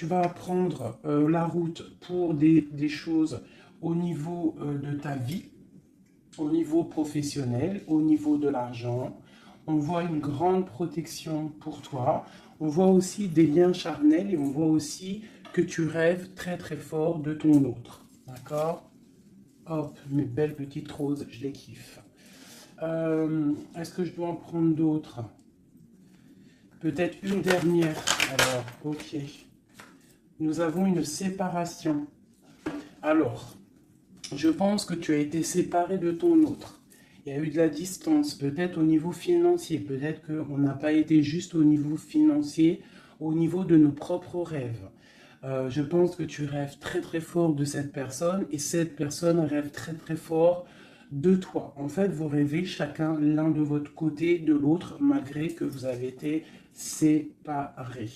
tu vas prendre la route pour des choses au niveau de ta vie, au niveau professionnel, au niveau de l'argent. On voit une grande protection pour toi. On voit aussi des liens charnels et on voit aussi que tu rêves très très fort de ton autre. D'accord? Hop, mes belles petites roses, je les kiffe. Est-ce que je dois en prendre d'autres? Peut-être une dernière. Alors, ok. Nous avons une séparation. Alors, je pense que tu as été séparé de ton autre. Il y a eu de la distance, peut-être au niveau financier. Peut-être qu'on n'a pas été juste au niveau financier, au niveau de nos propres rêves. Je pense que tu rêves très très fort de cette personne et cette personne rêve très très fort de toi. En fait, vous rêvez chacun l'un de votre côté, de l'autre, malgré que vous avez été séparés.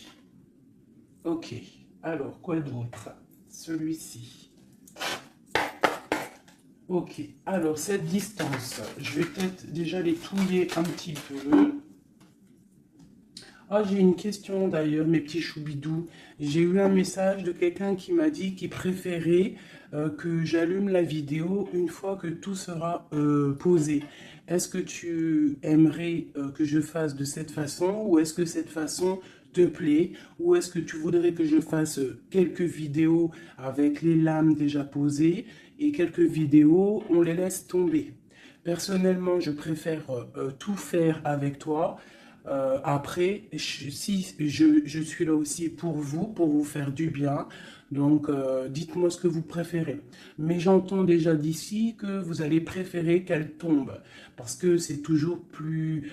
Ok, alors quoi d'autre? Celui-ci. Ok, alors cette distance, je vais peut-être déjà les touiller un petit peu. Ah, j'ai une question d'ailleurs, mes petits choubidous. J'ai eu un message de quelqu'un qui m'a dit qu'il préférait que j'allume la vidéo une fois que tout sera posé. Est-ce que tu aimerais que je fasse de cette façon ou est-ce que cette façon te plaît ou est-ce que tu voudrais que je fasse quelques vidéos avec les lames déjà posées et quelques vidéos, on les laisse tomber? Personnellement, je préfère tout faire avec toi. Après, si je suis là aussi pour vous faire du bien. Donc, dites-moi ce que vous préférez. Mais j'entends déjà d'ici que vous allez préférer qu'elle tombe. Parce que c'est toujours plus...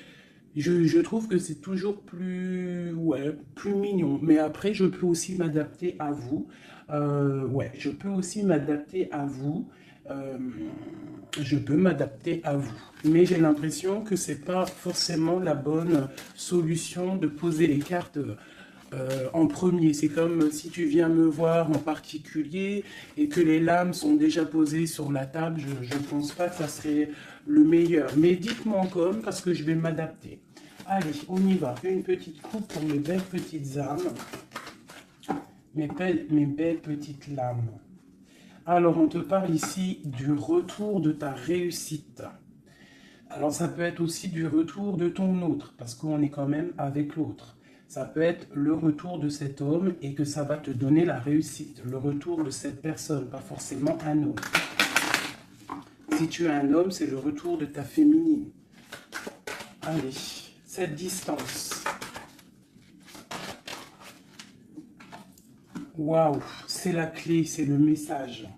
Je trouve que c'est toujours plus... Ouais, plus mignon. Mais après, je peux aussi m'adapter à vous. Ouais, je peux aussi m'adapter à vous. Euh, je peux m'adapter à vous. Mais j'ai l'impression que c'est pas forcément la bonne solution de poser les cartes en premier. C'est comme si tu viens me voir en particulier et que les lames sont déjà posées sur la table. Je ne pense pas que ça serait le meilleur. Mais dites-moi comme parce que je vais m'adapter. Allez, on y va. Une petite coupe pour mes belles petites âmes. Mes belles petites lames. Alors, on te parle ici du retour de ta réussite. Alors, ça peut être aussi du retour de ton autre, parce qu'on est quand même avec l'autre. Ça peut être le retour de cet homme et que ça va te donner la réussite. Le retour de cette personne, pas forcément un homme. Si tu es un homme, c'est le retour de ta féminine. Allez, cette distance. Waouh, c'est la clé, c'est le message.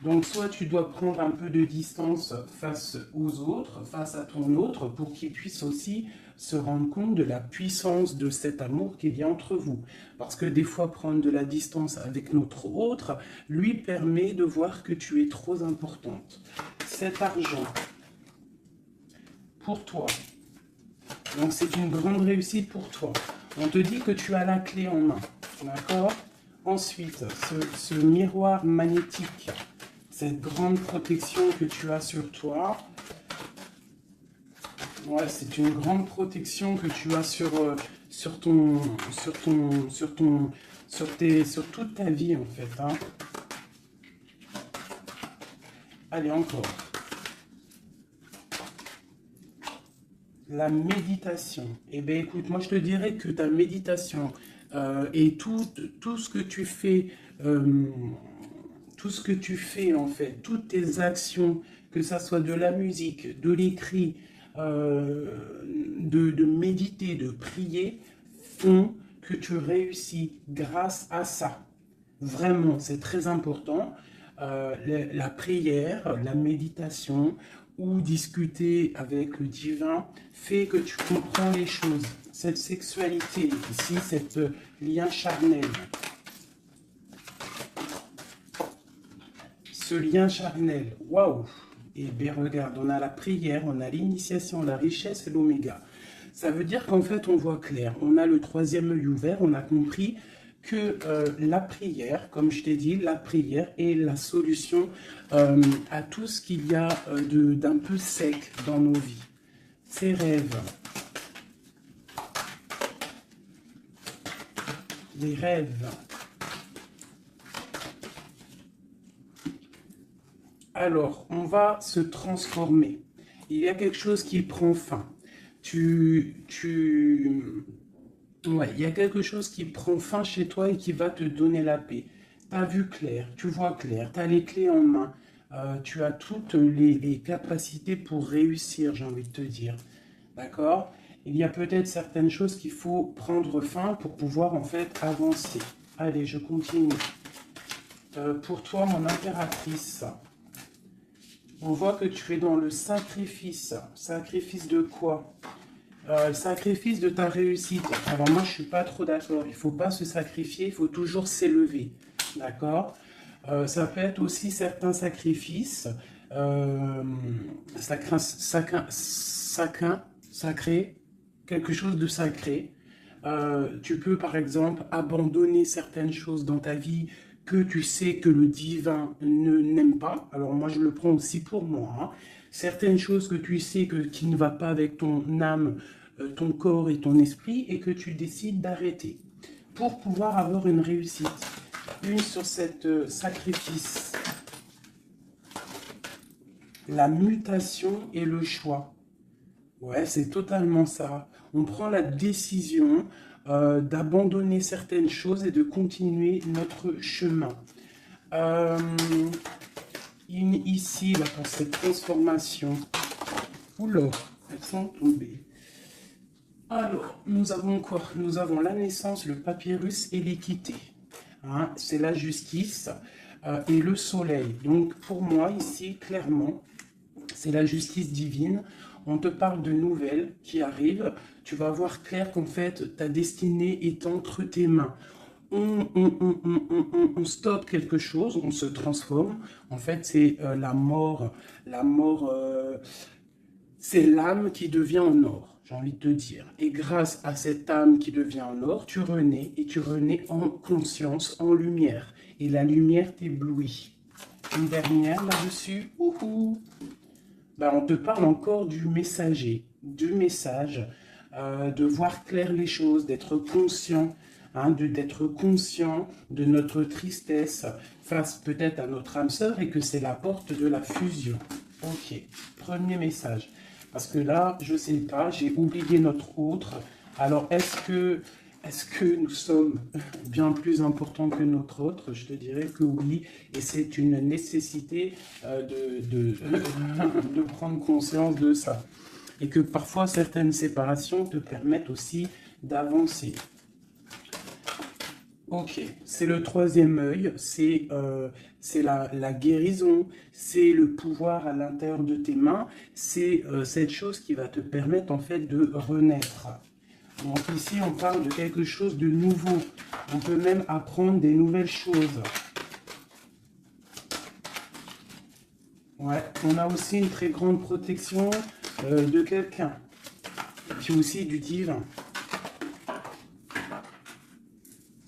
Donc, soit tu dois prendre un peu de distance face aux autres, face à ton autre, pour qu'il puisse aussi se rendre compte de la puissance de cet amour qu'il y a entre vous. Parce que des fois, prendre de la distance avec notre autre lui permet de voir que tu es trop importante. Cet argent, pour toi, donc c'est une grande réussite pour toi. On te dit que tu as la clé en main, d'accord? Ensuite, ce miroir magnétique, cette grande protection que tu as sur toi. Ouais, c'est une grande protection que tu as sur toute ta vie en fait. Hein. Allez, encore. La méditation. Eh bien, écoute, moi je te dirais que ta méditation et tout ce que tu fais, tout ce que tu fais en fait, toutes tes actions, que ça soit de la musique, de l'écrit, de méditer, de prier, font que tu réussis grâce à ça. Vraiment, c'est très important. La prière, la méditation ou discuter avec le divin fait que tu comprends les choses. Cette sexualité ici, cet lien charnel. Ce lien charnel, waouh! Et bien regarde, on a la prière, on a l'initiation, la richesse et l'oméga. Ça veut dire qu'en fait on voit clair. On a le troisième œil ouvert, on a compris que la prière, comme je t'ai dit, la prière est la solution à tout ce qu'il y a d'un peu sec dans nos vies. Ces rêves, les rêves, Alors, on va se transformer. Il y a quelque chose qui prend fin. Ouais, il y a quelque chose qui prend fin chez toi et qui va te donner la paix. Tu as vu clair, tu vois clair, tu as les clés en main, tu as toutes les capacités pour réussir, j'ai envie de te dire. D'accord? Il y a peut-être certaines choses qu'il faut prendre fin pour pouvoir en fait avancer. Allez, je continue. Pour toi, mon impératrice, on voit que tu es dans le sacrifice. Sacrifice de quoi? Sacrifice de ta réussite. Alors moi, je suis pas trop d'accord. Il faut pas se sacrifier, il faut toujours s'élever. D'accord? Ça peut être aussi certains sacrifices. Sacré, quelque chose de sacré. Tu peux par exemple abandonner certaines choses dans ta vie que tu sais que le divin ne n'aime pas. Alors moi je le prends aussi pour moi, hein. Certaines choses que tu sais qui ne va pas avec ton âme, ton corps et ton esprit et que tu décides d'arrêter pour pouvoir avoir une réussite. Une sur cette sacrifice, la mutation et le choix. Ouais, c'est totalement ça. On prend la décision d'abandonner certaines choses et de continuer notre chemin. Euh, Ici, là, pour cette transformation, oula, elles sont tombées. Alors, nous avons quoi? Nous avons la naissance, le papyrus et l'équité. Hein, c'est la justice et le soleil. Donc, pour moi, ici, clairement, c'est la justice divine. On te parle de nouvelles qui arrivent. Tu vas voir clair qu'en fait, ta destinée est entre tes mains. On stoppe quelque chose, on se transforme. En fait, c'est la mort. La mort, c'est l'âme qui devient en or, j'ai envie de te dire. Et grâce à cette âme qui devient en or, tu renais et tu renais en conscience, en lumière. Et la lumière t'éblouit. Une dernière là-dessus. Ben, on te parle encore du messager, du message, de voir clair les choses, d'être conscient, hein, d'être conscient de notre tristesse face peut-être à notre âme sœur et que c'est la porte de la fusion. Ok, premier message. Parce que là, je ne sais pas, j'ai oublié notre autre. Alors, est-ce que nous sommes bien plus importants que notre autre? Je te dirais que oui, et c'est une nécessité de prendre conscience de ça. Et que parfois, certaines séparations te permettent aussi d'avancer. Ok, c'est le troisième œil, c'est la guérison, c'est le pouvoir à l'intérieur de tes mains, c'est cette chose qui va te permettre en fait de renaître. Donc ici, on parle de quelque chose de nouveau. On peut même apprendre des nouvelles choses. Ouais, on a aussi une très grande protection de quelqu'un. Et puis aussi du divin.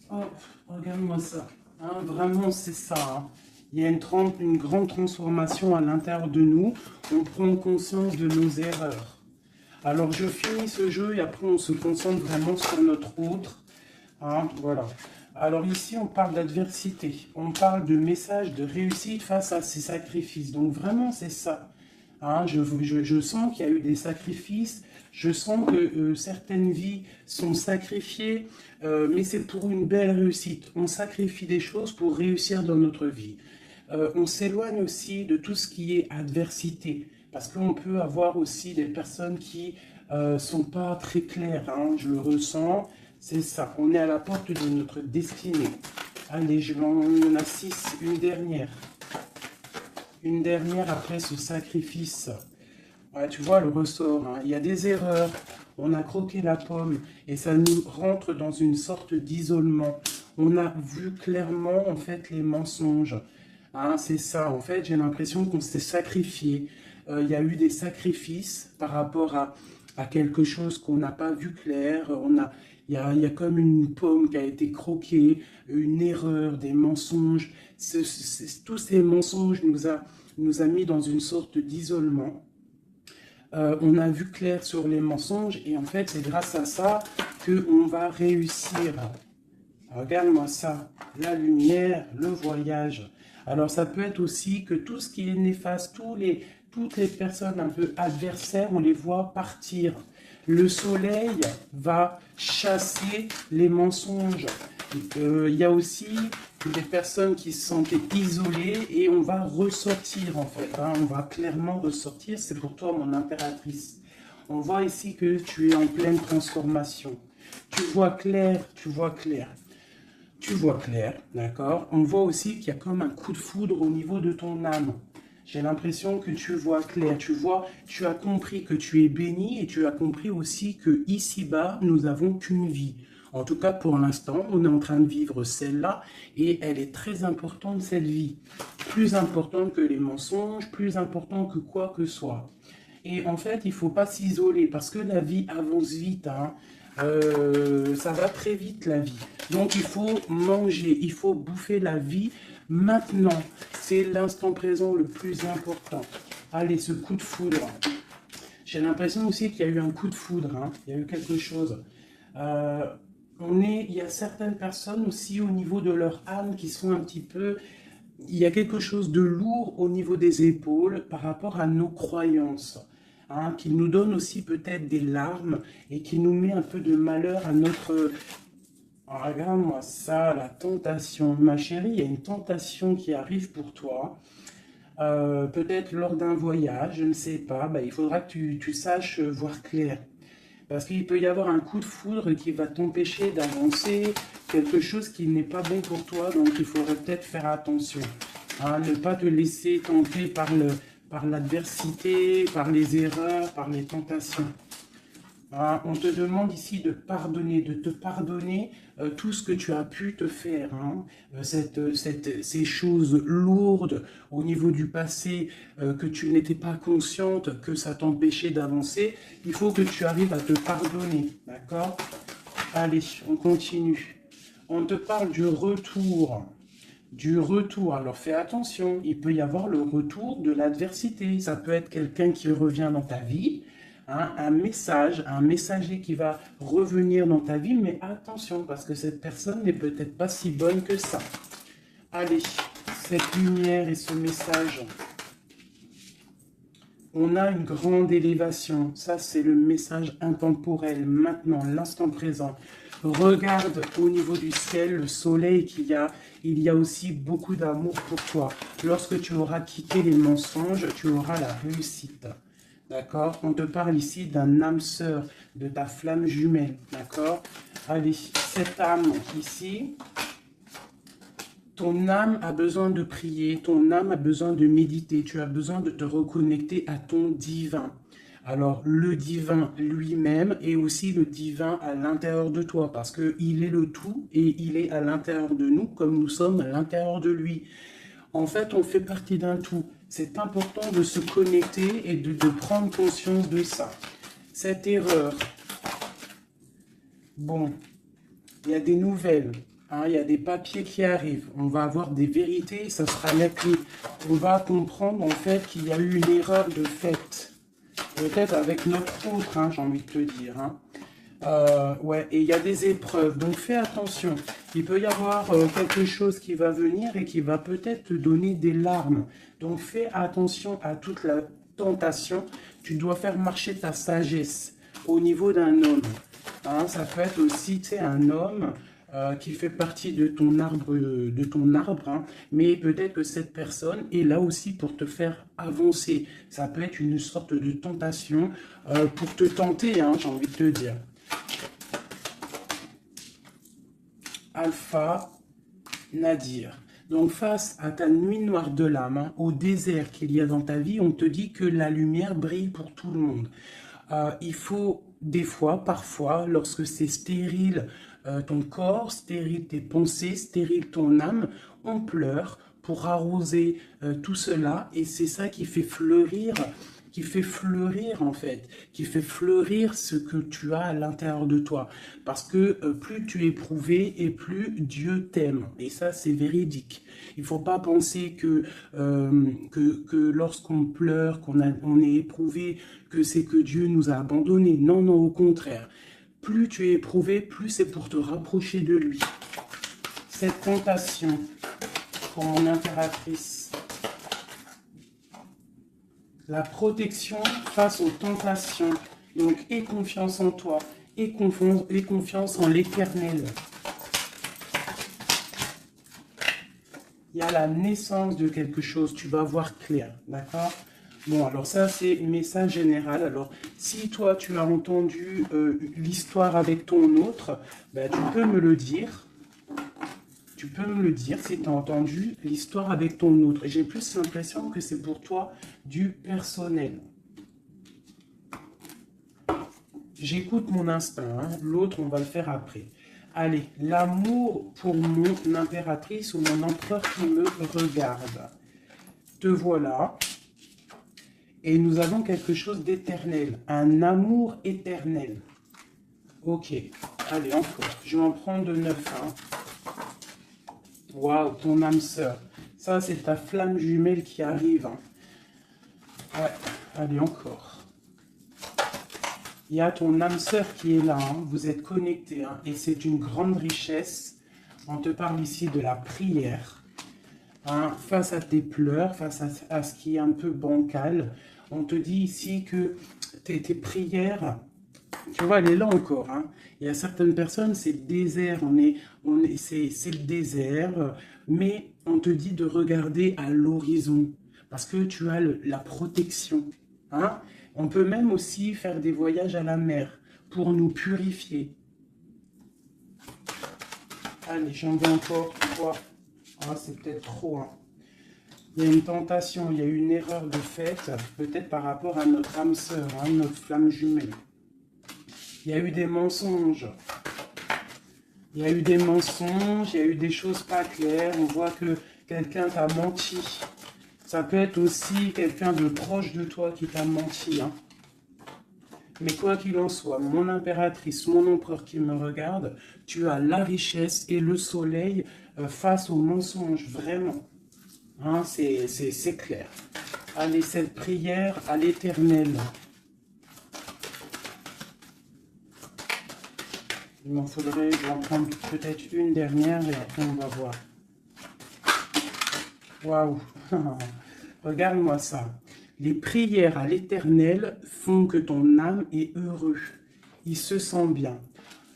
Oh, regarde-moi ça. Hein, vraiment, c'est ça. Hein. Il y a une grande transformation à l'intérieur de nous. On prend conscience de nos erreurs. Alors, je finis ce jeu et après, on se concentre vraiment sur notre autre. Hein, voilà. Alors ici, on parle d'adversité. On parle de message de réussite face à ces sacrifices. Donc, vraiment, c'est ça. Hein, je sens qu'il y a eu des sacrifices. Je sens que certaines vies sont sacrifiées, mais c'est pour une belle réussite. On sacrifie des choses pour réussir dans notre vie. On s'éloigne aussi de tout ce qui est adversité, parce qu'on peut avoir aussi des personnes qui sont pas très claires. Hein, je le ressens, c'est ça. On est à la porte de notre destinée. Allez, il y en a 6, une dernière. Une dernière après ce sacrifice. Ouais, tu vois le ressort, hein. Il y a des erreurs, on a croqué la pomme et ça nous rentre dans une sorte d'isolement. On a vu clairement en fait les mensonges. Hein, c'est ça, en fait j'ai l'impression qu'on s'est sacrifié. Il y a eu des sacrifices par rapport à quelque chose qu'on n'a pas vu clair. Il y a comme une pomme qui a été croquée, une erreur, des mensonges. Tous ces mensonges nous a mis dans une sorte d'isolement. On a vu clair sur les mensonges et en fait c'est grâce à ça qu'on va réussir. Regarde-moi ça, la lumière, le voyage. Alors ça peut être aussi que tout ce qui est néfaste, toutes les personnes un peu adversaires, on les voit partir. Le soleil va chasser les mensonges. Il y a aussi des personnes qui se sentaient isolées et on va ressortir en fait. Hein, on va clairement ressortir. C'est pour toi mon impératrice. On voit ici que tu es en pleine transformation. Tu vois clair, tu vois clair. Tu vois clair, d'accord? On voit aussi qu'il y a comme un coup de foudre au niveau de ton âme. J'ai l'impression que tu vois clair, tu as compris que tu es béni et tu as compris aussi que ici-bas, nous n'avons qu'une vie. En tout cas, pour l'instant, on est en train de vivre celle-là et elle est très importante, cette vie. Plus importante que les mensonges, plus importante que quoi que soit. Et en fait, il ne faut pas s'isoler parce que la vie avance vite. Hein. Ça va très vite la vie. Donc il faut manger, il faut bouffer la vie maintenant. C'est l'instant présent le plus important. Allez, ce coup de foudre. J'ai l'impression aussi qu'il y a eu un coup de foudre. Hein. Il y a eu quelque chose. Il y a certaines personnes aussi au niveau de leur âme qui sont un petit peu... Il y a quelque chose de lourd au niveau des épaules par rapport à nos croyances. Hein, qui nous donne aussi peut-être des larmes et qui nous met un peu de malheur à notre... Oh, regarde-moi ça, la tentation. Ma chérie, il y a une tentation qui arrive pour toi. Peut-être lors d'un voyage, je ne sais pas. Il faudra que tu saches voir clair. Parce qu'il peut y avoir un coup de foudre qui va t'empêcher d'avancer, quelque chose qui n'est pas bon pour toi, donc il faudrait peut-être faire attention. Hein, ne pas te laisser tenter par l'adversité, par les erreurs, par les tentations. Hein, on te demande ici de pardonner, de te pardonner tout ce que tu as pu te faire. Hein, ces choses lourdes au niveau du passé que tu n'étais pas consciente, que ça t'empêchait d'avancer. Il faut que tu arrives à te pardonner. D'accord? Allez, on continue. On te parle du retour. Du retour. Alors fais attention, il peut y avoir le retour de l'adversité. Ça peut être quelqu'un qui revient dans ta vie, hein, un messager qui va revenir dans ta vie, mais attention, parce que cette personne n'est peut-être pas si bonne que ça. Allez, cette lumière et ce message. On a une grande élévation. Ça, c'est le message intemporel, maintenant, l'instant présent. Regarde au niveau du ciel, le soleil qu'il y a. Il y a aussi beaucoup d'amour pour toi. Lorsque tu auras quitté les mensonges, tu auras la réussite. D'accord? On te parle ici d'un âme sœur, de ta flamme jumelle. D'accord? Allez, cette âme ici... Ton âme a besoin de prier, ton âme a besoin de méditer, tu as besoin de te reconnecter à ton divin. Alors, le divin lui-même et aussi le divin à l'intérieur de toi, parce qu'il est le tout et il est à l'intérieur de nous comme nous sommes à l'intérieur de lui. En fait, on fait partie d'un tout. C'est important de se connecter et de prendre conscience de ça. Cette erreur, bon, il y a des nouvelles. Hein, il y a des papiers qui arrivent, on va avoir des vérités, ça sera la clé. On va comprendre en fait qu'il y a eu une erreur de fait. Peut-être avec notre autre, hein, j'ai envie de te dire. Hein. Ouais, et il y a des épreuves, donc fais attention. Il peut y avoir quelque chose qui va venir et qui va peut-être te donner des larmes. Donc fais attention à toute la tentation. Tu dois faire marcher ta sagesse au niveau d'un homme. Hein, ça peut être aussi, tu sais, un homme... qui fait partie de ton arbre, hein, mais peut-être que cette personne est là aussi pour te faire avancer. Ça peut être une sorte de tentation pour te tenter, hein, j'ai envie de te dire. Alpha Nadir. Donc face à ta nuit noire de l'âme, hein, au désert qu'il y a dans ta vie, on te dit que la lumière brille pour tout le monde. Il faut des fois, parfois, lorsque c'est stérile, ton corps, stérile tes pensées, stérile ton âme, on pleure pour arroser tout cela et c'est ça qui fait fleurir en fait, qui fait fleurir ce que tu as à l'intérieur de toi. Parce que plus tu es éprouvé et plus Dieu t'aime. Et ça, c'est véridique. Il ne faut pas penser que lorsqu'on pleure, on est éprouvé, que c'est que Dieu nous a abandonnés. Non, non, au contraire. Plus tu es éprouvé, plus c'est pour te rapprocher de lui. cette tentation pour mon impératrice. La protection face aux tentations. Donc, aie confiance en toi, aie confiance en l'Éternel. Il y a la naissance de quelque chose, tu vas voir clair, d'accord? Bon, alors ça, c'est message général. Alors, si toi, tu as entendu l'histoire avec ton autre, ben, tu peux me le dire. Tu peux me le dire si tu as entendu l'histoire avec ton autre. J'ai plus l'impression que c'est pour toi du personnel. J'écoute mon instinct, hein. L'autre, on va le faire après. Allez, l'amour pour mon impératrice ou mon empereur qui me regarde. Te voilà. Et nous avons quelque chose d'éternel. Un amour éternel. Ok. Allez, encore. Je vais en prendre de 9. Hein. Waouh, ton âme sœur. Ça, c'est ta flamme jumelle qui arrive. Hein. Ouais. Allez, encore. Il y a ton âme sœur qui est là, hein. Vous êtes connectés, hein. Et c'est une grande richesse. On te parle ici de la prière, hein. Face à tes pleurs, face à ce qui est un peu bancal. On te dit ici que tes prières, tu vois, elle est là encore, hein. Il y a certaines personnes, c'est le désert, c'est le désert, mais on te dit de regarder à l'horizon, parce que tu as la protection, hein. On peut même aussi faire des voyages à la mer pour nous purifier. Allez, j'en veux encore 3. Ah, c'est peut-être trop. Hein. Il y a une tentation, il y a une erreur de fait, peut-être par rapport à notre âme sœur, hein, notre flamme jumelle. Il y a eu des mensonges. Il y a eu des mensonges, il y a eu des choses pas claires. On voit que quelqu'un t'a menti. Ça peut être aussi quelqu'un de proche de toi qui t'a menti. Hein. Mais quoi qu'il en soit, mon impératrice, mon empereur qui me regarde, tu as la richesse et le soleil face aux mensonges, vraiment. Hein, c'est clair. Allez, cette prière à l'Éternel. Il m'en faudrait, je vais en prendre peut-être une dernière et après on va voir. Waouh. Regarde-moi ça. Les prières à l'Éternel font que ton âme est heureux. Il se sent bien.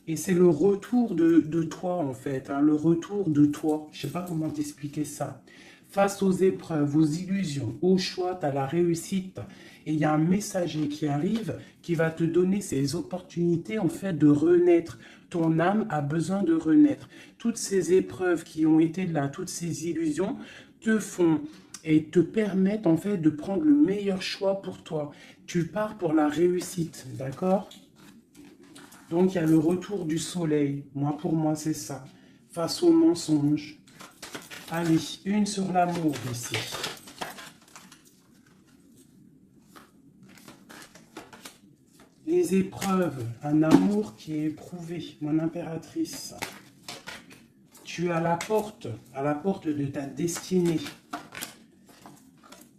Et c'est le retour de toi, en fait. Hein, le retour de toi. Je ne sais pas comment t'expliquer ça. Face aux épreuves, aux illusions, au choix, tu as la réussite. Et il y a un messager qui arrive qui va te donner ces opportunités, en fait, de renaître. Ton âme a besoin de renaître. Toutes ces épreuves qui ont été là, toutes ces illusions, te font et te permettent en fait de prendre le meilleur choix pour toi. Tu pars pour la réussite, d'accord? Donc il y a le retour du soleil. Moi, pour moi, c'est ça. Face aux mensonges. Allez, une sur l'amour ici. Les épreuves, un amour qui est éprouvé, mon impératrice. Tu es à la porte de ta destinée.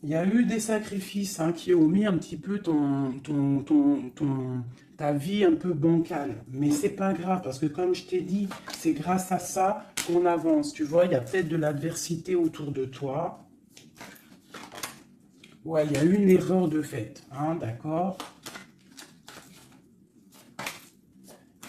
Il y a eu des sacrifices hein, qui ont mis un petit peu ta vie un peu bancale. Mais c'est pas grave, parce que comme je t'ai dit, c'est grâce à ça qu'on avance. Tu vois, il y a peut-être de l'adversité autour de toi. Ouais, il y a eu une erreur de fait, hein, d'accord?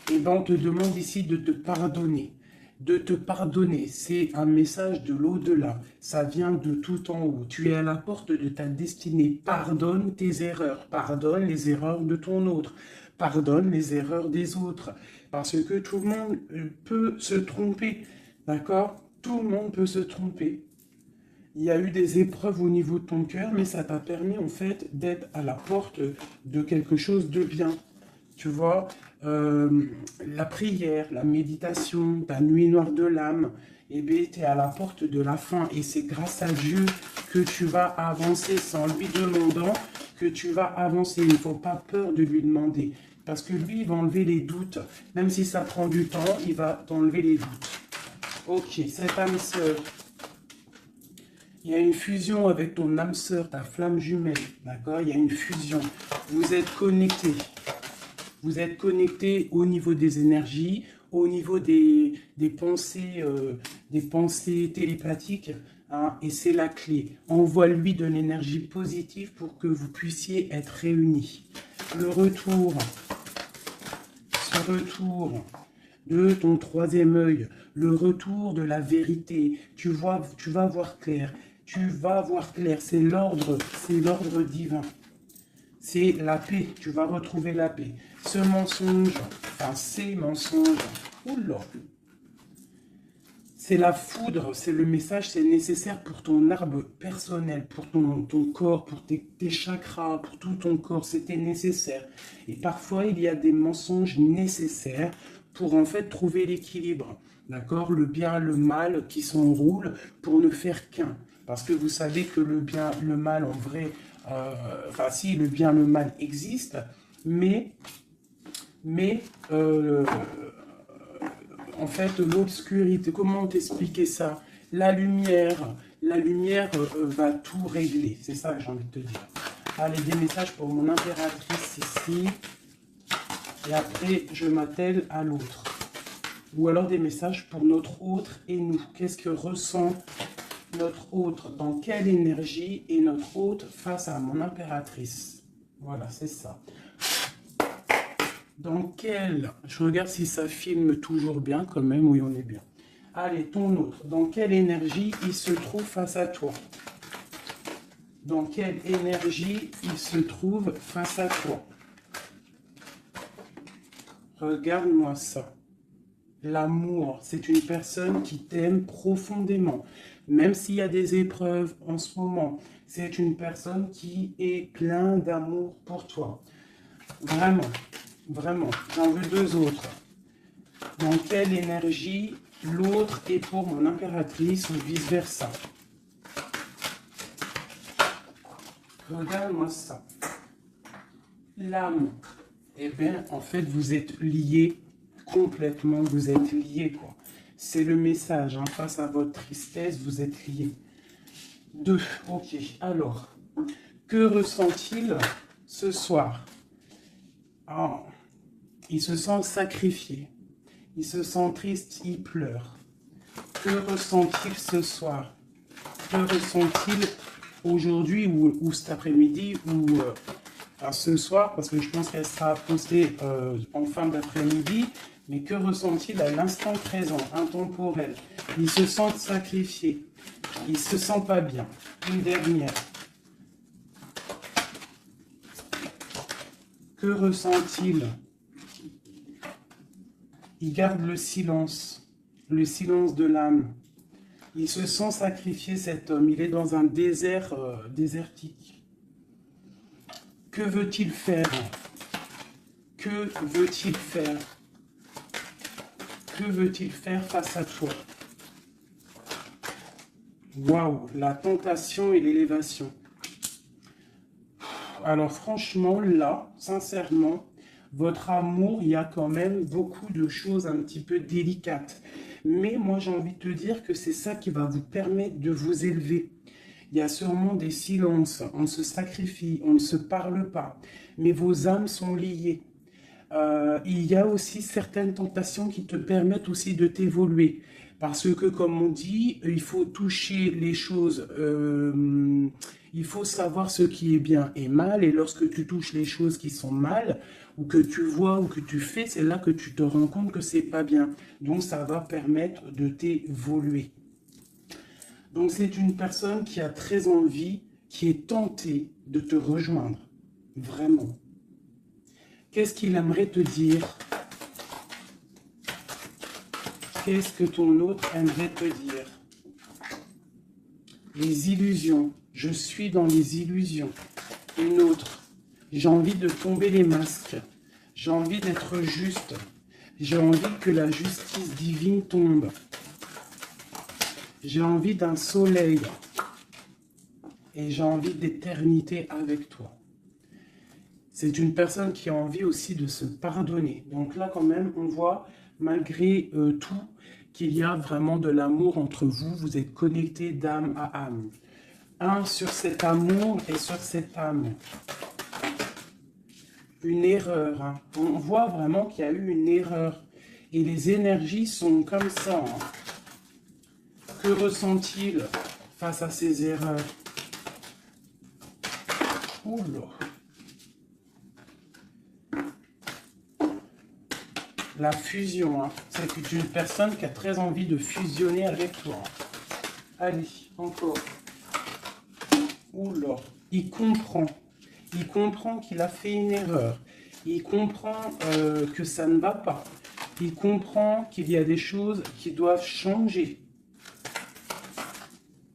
Et bien, on te demande ici de te pardonner. De te pardonner, c'est un message de l'au-delà. Ça vient de tout en haut. Tu es à la porte de ta destinée. Pardonne tes erreurs. Pardonne les erreurs de ton autre. Pardonne les erreurs des autres. Parce que tout le monde peut se tromper. D'accord? Tout le monde peut se tromper. Il y a eu des épreuves au niveau de ton cœur, mais ça t'a permis en fait d'être à la porte de quelque chose de bien. Tu vois, la prière, la méditation, ta nuit noire de l'âme, eh bien, tu es à la porte de la fin. Et c'est grâce à Dieu que tu vas avancer, sans lui demandant que tu vas avancer. Il ne faut pas peur de lui demander. Parce que lui, il va enlever les doutes. Même si ça prend du temps, il va t'enlever les doutes. Ok, cette âme sœur. Il y a une fusion avec ton âme sœur, ta flamme jumelle. D'accord? Il y a une fusion. Vous êtes connectés. Vous êtes connectés au niveau des énergies, au niveau des pensées télépathiques, hein, et c'est la clé. Envoie-lui de l'énergie positive pour que vous puissiez être réunis. Le retour, ce retour de ton troisième œil, le retour de la vérité, tu vas voir clair, c'est l'ordre divin, c'est la paix, tu vas retrouver la paix. Ce mensonge, enfin ces mensonges, oula, c'est la foudre, c'est le message, c'est nécessaire pour ton arbre personnel, pour ton corps, pour tes chakras, pour tout ton corps, c'était nécessaire. Et parfois, il y a des mensonges nécessaires pour en fait trouver l'équilibre, d'accord? Le bien, le mal qui s'enroulent pour ne faire qu'un. Parce que vous savez que le bien, le mal en vrai, enfin si, le bien, le mal existe, mais en fait, l'obscurité, comment t'expliquer ça? La lumière va tout régler. C'est ça que j'ai envie de te dire. Allez, des messages pour mon impératrice ici. Et après, je m'attelle à l'autre. Ou alors des messages pour notre autre et nous. Qu'est-ce que ressent notre autre? Dans quelle énergie est notre autre face à mon impératrice? Voilà, c'est ça. Dans quel... Je regarde si ça filme toujours bien quand même. Oui, on est bien. Allez, ton autre. Dans quelle énergie il se trouve face à toi? Dans quelle énergie il se trouve face à toi? Regarde-moi ça. L'amour, c'est une personne qui t'aime profondément. Même s'il y a des épreuves en ce moment, c'est une personne qui est plein d'amour pour toi. Vraiment, vraiment. J'en veux deux autres. Dans quelle énergie l'autre est pour mon impératrice ou vice-versa? Regarde-moi ça. L'âme. Eh bien, en fait, vous êtes liés complètement, vous êtes liés, quoi. C'est le message, hein, face à votre tristesse, vous êtes liés. 2, ok. Alors, que ressent-il ce soir? Ah, il se sent sacrifié. Il se sent triste, il pleure. Que ressent-il ce soir? Que ressent-il aujourd'hui ou cet après-midi ou ce soir, parce que je pense qu'elle sera postée en fin d'après-midi, mais que ressent-il à l'instant présent, intemporel? Il se sent sacrifié, il se sent pas bien. Une dernière. Que ressent-il? Il garde le silence de l'âme. Il se sent sacrifié, cet homme, il est dans un désert désertique. Que veut-il faire? Que veut-il faire? Que veut-il faire face à toi? Waouh, la tentation et l'élévation. Alors franchement, là, sincèrement, votre amour, il y a quand même beaucoup de choses un petit peu délicates. Mais moi, j'ai envie de te dire que c'est ça qui va vous permettre de vous élever. Il y a sûrement des silences, on se sacrifie, on ne se parle pas, mais vos âmes sont liées. Il y a aussi certaines tentations qui te permettent aussi de t'évoluer. Parce que, comme on dit, il faut toucher les choses, il faut savoir ce qui est bien et mal. Et lorsque tu touches les choses qui sont mal, ou que tu vois, ou que tu fais, c'est là que tu te rends compte que c'est pas bien. Donc, ça va permettre de t'évoluer. Donc, c'est une personne qui a très envie, qui est tentée de te rejoindre. Vraiment. Qu'est-ce qu'il aimerait te dire? Qu'est-ce que ton autre aimerait te dire? Les illusions. Je suis dans les illusions. Une autre. J'ai envie de tomber les masques. J'ai envie d'être juste. J'ai envie que la justice divine tombe. J'ai envie d'un soleil. Et j'ai envie d'éternité avec toi. C'est une personne qui a envie aussi de se pardonner. Donc là, quand même, on voit, malgré tout, qu'il y a vraiment de l'amour entre vous. Vous êtes connectés d'âme à âme. Un sur cet amour et sur cette âme. Une erreur. Hein. On voit vraiment qu'il y a eu une erreur. Et les énergies sont comme ça. Hein. Que ressent-il face à ces erreurs? Oula. La fusion, hein. C'est une personne qui a très envie de fusionner avec toi. Allez, encore. Oula. Il comprend. Il comprend qu'il a fait une erreur. Il comprend que ça ne va pas. Il comprend qu'il y a des choses qui doivent changer.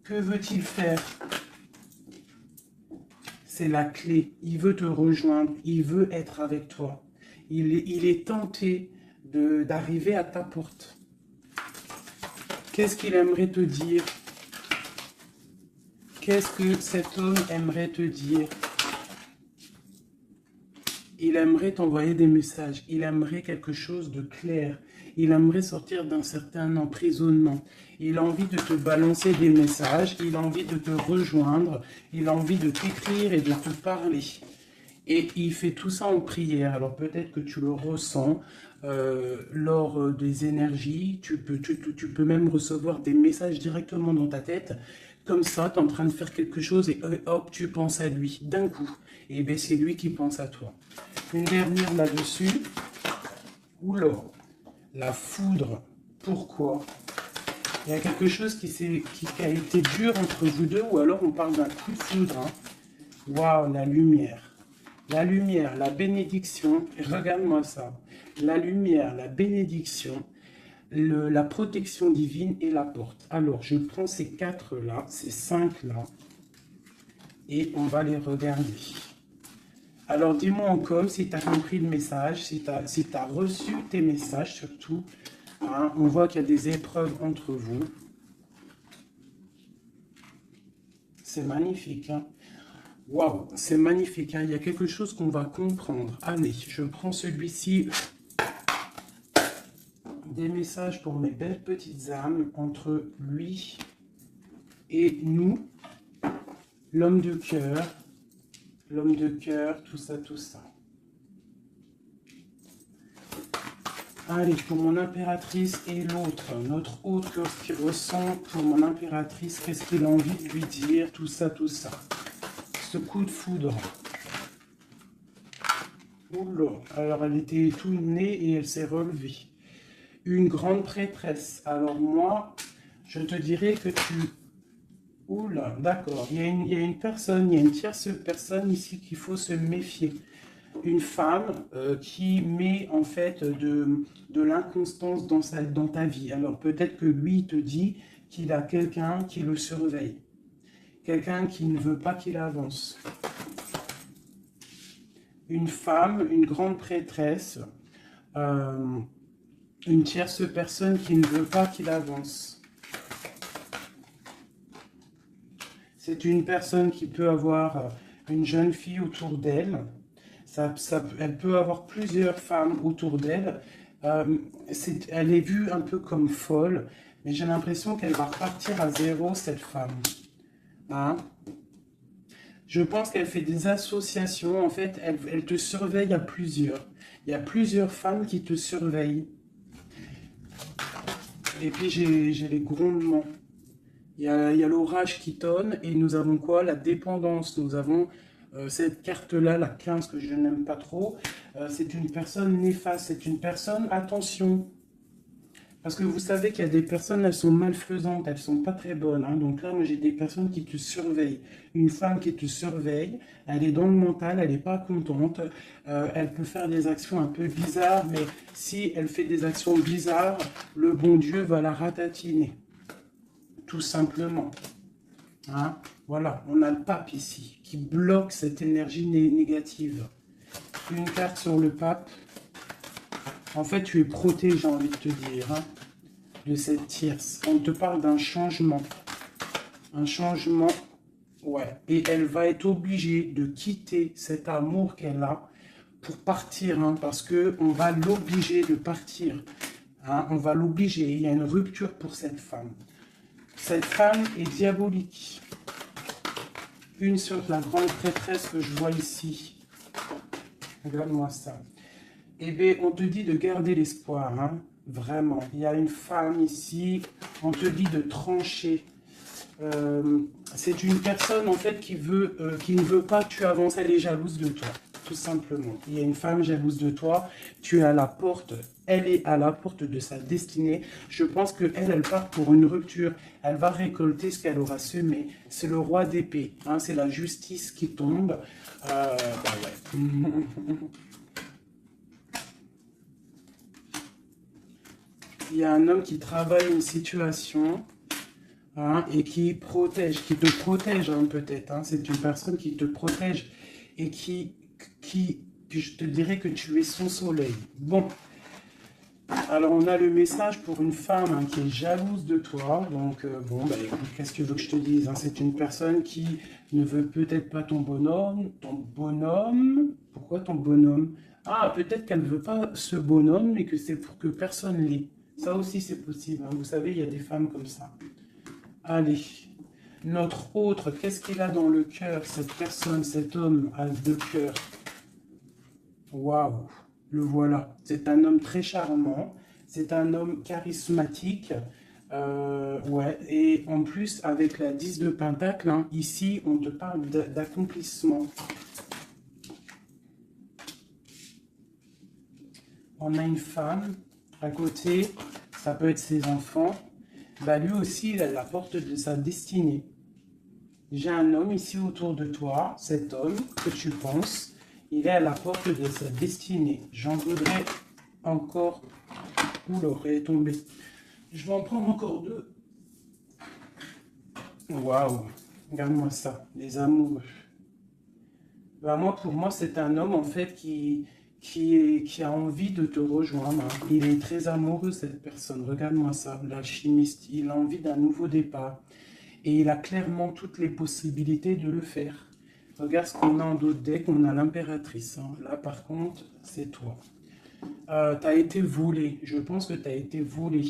Que veut-il faire? C'est la clé. Il veut te rejoindre. Il veut être avec toi. Il est tenté d'arriver à ta porte. Qu'est-ce qu'il aimerait te dire? Qu'est-ce que cet homme aimerait te dire? Il aimerait t'envoyer des messages. Il aimerait quelque chose de clair. Il aimerait sortir d'un certain emprisonnement. Il a envie de te balancer des messages. Il a envie de te rejoindre. Il a envie de t'écrire et de te parler. Et il fait tout ça en prière. Alors peut-être que tu le ressens lors des énergies. Tu peux même recevoir des messages directement dans ta tête. Comme ça, tu es en train de faire quelque chose et hop, tu penses à lui d'un coup. Et bien c'est lui qui pense à toi. Une dernière là-dessus. Oula, la foudre. Pourquoi? Il y a quelque chose qui a été dur entre vous deux, ou alors on parle d'un coup de foudre. Hein. Waouh, la lumière. La lumière, la bénédiction. Regarde-moi ça. La lumière, la bénédiction, la protection divine et la porte. Alors, je prends ces 4 là, ces 5 là, et on va les regarder. Alors, dis-moi en com si tu as compris le message, si tu as reçu tes messages surtout. Hein, on voit qu'il y a des épreuves entre vous. C'est magnifique. Hein. Waouh, c'est magnifique. Hein. Il y a quelque chose qu'on va comprendre. Allez, je prends celui-ci. Des messages pour mes belles petites âmes entre lui et nous. L'homme de cœur, tout ça, tout ça. Allez, pour mon impératrice et l'autre, notre autre qui ressent pour mon impératrice, qu'est-ce qu'il a envie de lui dire, tout ça, tout ça. Ce coup de foudre. Oula, alors elle était tout née et elle s'est relevée. Une grande prêtresse. Alors moi, je te dirais que tu... Oula, d'accord. Il y a une personne, il y a une tierce personne ici qu'il faut se méfier. Une femme qui met en fait de l'inconstance dans ta vie. Alors peut-être que lui il te dit qu'il a quelqu'un qui le surveille. Quelqu'un qui ne veut pas qu'il avance. Une femme, une grande prêtresse, une tierce personne qui ne veut pas qu'il avance. C'est une personne qui peut avoir une jeune fille autour d'elle. Elle peut avoir plusieurs femmes autour d'elle. Elle est vue un peu comme folle, mais j'ai l'impression qu'elle va repartir à zéro, cette femme. Hein? Je pense qu'elle fait des associations. En fait, elle te surveille à plusieurs. Il y a plusieurs femmes qui te surveillent. Et puis, j'ai les grondements. Il y a l'orage qui tonne. Et nous avons quoi? La dépendance. Nous avons cette carte-là, la 15, que je n'aime pas trop. C'est une personne néfaste. C'est une personne, attention. Parce que vous savez qu'il y a des personnes, elles sont malfaisantes, elles ne sont pas très bonnes. Hein. Donc là, moi, j'ai des personnes qui te surveillent. Une femme qui te surveille, elle est dans le mental, elle n'est pas contente. Elle peut faire des actions un peu bizarres, mais si elle fait des actions bizarres, le bon Dieu va la ratatiner. Tout simplement. Hein. Voilà, on a le pape ici, qui bloque cette énergie négative. Une carte sur le pape. En fait, tu es protégé, j'ai envie de te dire, hein, de cette tierce. On te parle d'un changement. Un changement, ouais. Et elle va être obligée de quitter cet amour qu'elle a pour partir, hein, parce qu'on va l'obliger de partir. Hein, on va l'obliger. Il y a une rupture pour cette femme. Cette femme est diabolique. Une sur la grande prêtresse que je vois ici. Regarde-moi ça. Eh bien, on te dit de garder l'espoir. Hein. Vraiment. Il y a une femme ici, on te dit de trancher. C'est une personne en fait qui ne veut pas que tu avances, elle est jalouse de toi, tout simplement. Il y a une femme jalouse de toi, tu es à la porte, elle est à la porte de sa destinée. Je pense que elle part pour une rupture, elle va récolter ce qu'elle aura semé. C'est le roi d'épée, hein, c'est la justice qui tombe. Bah ouais. Il y a un homme qui travaille une situation. Hein, et qui te protège hein, peut-être. Hein, c'est une personne qui te protège et que je te dirais que tu es son soleil. Bon, alors on a le message pour une femme hein, qui est jalouse de toi. Donc bon, bah, écoute, qu'est-ce que tu veux que je te dise hein, c'est une personne qui ne veut peut-être pas ton bonhomme. Ton bonhomme. Pourquoi ton bonhomme? Ah, peut-être qu'elle ne veut pas ce bonhomme, mais que c'est pour que personne l'ait. Ça aussi c'est possible. Hein. Vous savez, il y a des femmes comme ça. Allez, notre autre, qu'est-ce qu'il a dans le cœur, cette personne, cet homme a deux cœurs. Waouh, le voilà. C'est un homme très charmant, c'est un homme charismatique. Ouais, et en plus, avec la 10 de Pentacle, hein, ici, on te parle d'accomplissement. On a une femme à côté, ça peut être ses enfants. Bah lui aussi, il est à la porte de sa destinée. J'ai un homme ici autour de toi, cet homme que tu penses, il est à la porte de sa destinée. J'en voudrais encore... Ouh, l'aurait tombé. Je vais en prendre encore deux. Waouh, regarde-moi ça, les amoureux. Bah moi, pour moi, c'est un homme en fait qui a envie de te rejoindre. Il est très amoureux, cette personne. Regarde-moi ça, l'alchimiste. Il a envie d'un nouveau départ. Et il a clairement toutes les possibilités de le faire. Regarde ce qu'on a en d'autres decks. On a l'impératrice. Hein. Là, par contre, c'est toi. Tu as été volé. Je pense que tu as été volé.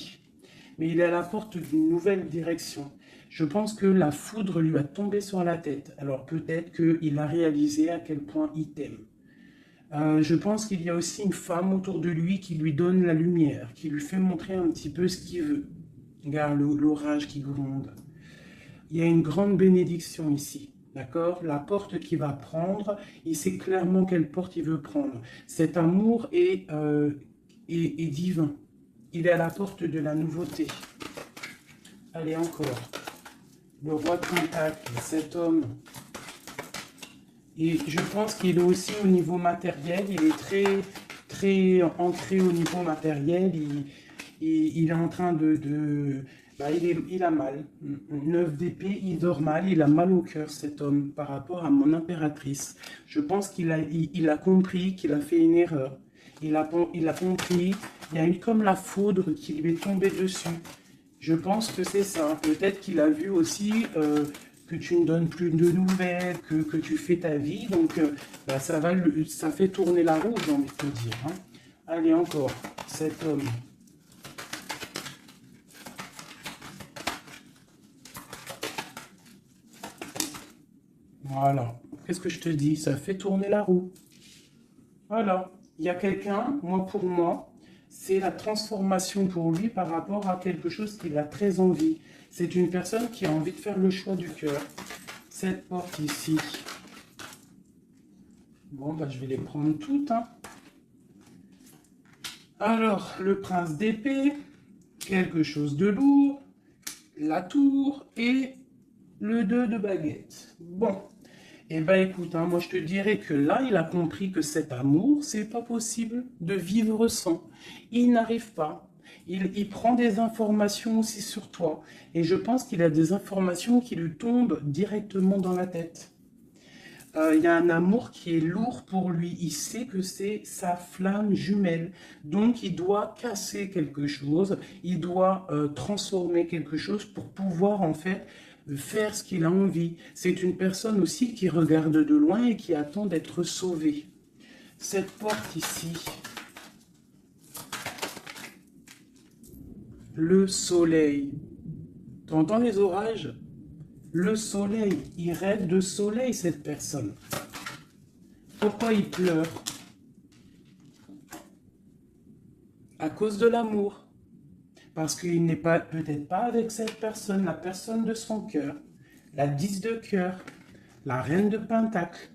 Mais il est à la porte d'une nouvelle direction. Je pense que la foudre lui a tombé sur la tête. Alors peut-être qu'il a réalisé à quel point il t'aime. Je pense qu'il y a aussi une femme autour de lui qui lui donne la lumière, qui lui fait montrer un petit peu ce qu'il veut. Regarde l'orage qui gronde. Il y a une grande bénédiction ici, d'accord? La porte qu'il va prendre, il sait clairement quelle porte il veut prendre. Cet amour est divin. Il est à la porte de la nouveauté. Allez, encore. Le roi de Pentacle, cet homme. Et je pense qu'il est aussi au niveau matériel, il est très ancré au niveau matériel. Il est en train bah, il a mal. 9 d'épée, il dort mal, il a mal au cœur, cet homme, par rapport à mon impératrice. Je pense il a compris qu'il a fait une erreur. Il a compris, il y a eu comme la foudre qui lui est tombée dessus. Je pense que c'est ça. Peut-être qu'il a vu aussi que tu ne donnes plus de nouvelles, que tu fais ta vie. Donc, bah, ça fait tourner la roue, j'ai envie de te dire. Hein. Allez, encore, cet homme. Voilà. Qu'est-ce que je te dis? Ça fait tourner la roue. Voilà. Il y a quelqu'un, pour moi, c'est la transformation pour lui par rapport à quelque chose qu'il a très envie. C'est une personne qui a envie de faire le choix du cœur. Cette porte ici. Bon, bah, je vais les prendre toutes. Hein. Alors, le prince d'épée, quelque chose de lourd, la tour et le 2 de baguette. Bon. Eh ben écoute, hein, moi je te dirais que là, il a compris que cet amour, c'est pas possible de vivre sans. Il n'arrive pas. Il prend des informations aussi sur toi. Et je pense qu'il a des informations qui lui tombent directement dans la tête. Il y a un amour qui est lourd pour lui. Il sait que c'est sa flamme jumelle. Donc, il doit casser quelque chose. Il doit transformer quelque chose pour pouvoir, en fait, faire ce qu'il a envie. C'est une personne aussi qui regarde de loin et qui attend d'être sauvée. Cette porte ici, le soleil. Tu entends les orages? Le soleil, il rêve de soleil, cette personne. Pourquoi il pleure? À cause de l'amour. parce qu'il n'est pas peut-être pas avec cette personne, la personne de son cœur, la 10 de cœur, la reine de pentacle.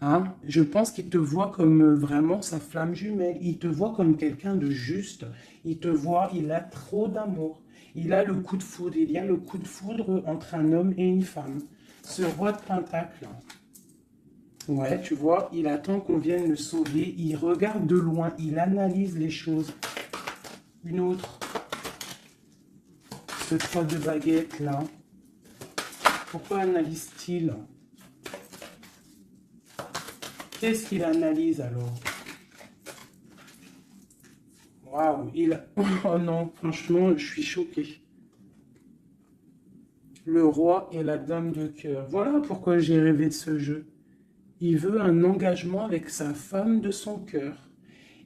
Hein? Je pense qu'il te voit comme vraiment sa flamme jumelle. Il te voit comme quelqu'un de juste. Il te voit, il a trop d'amour. Il a le coup de foudre. Il y a le coup de foudre entre un homme et une femme. Ce roi de pentacle. Ouais, tu vois, il attend qu'on vienne le sauver. Il regarde de loin. Il analyse les choses. Une autre. Ce 3 de baguette là. Pourquoi analyse-t-il? Qu'est-ce qu'il analyse alors? Waouh, oh non, franchement, je suis choqué. Le roi et la dame de cœur. Voilà pourquoi j'ai rêvé de ce jeu. Il veut un engagement avec sa femme de son cœur.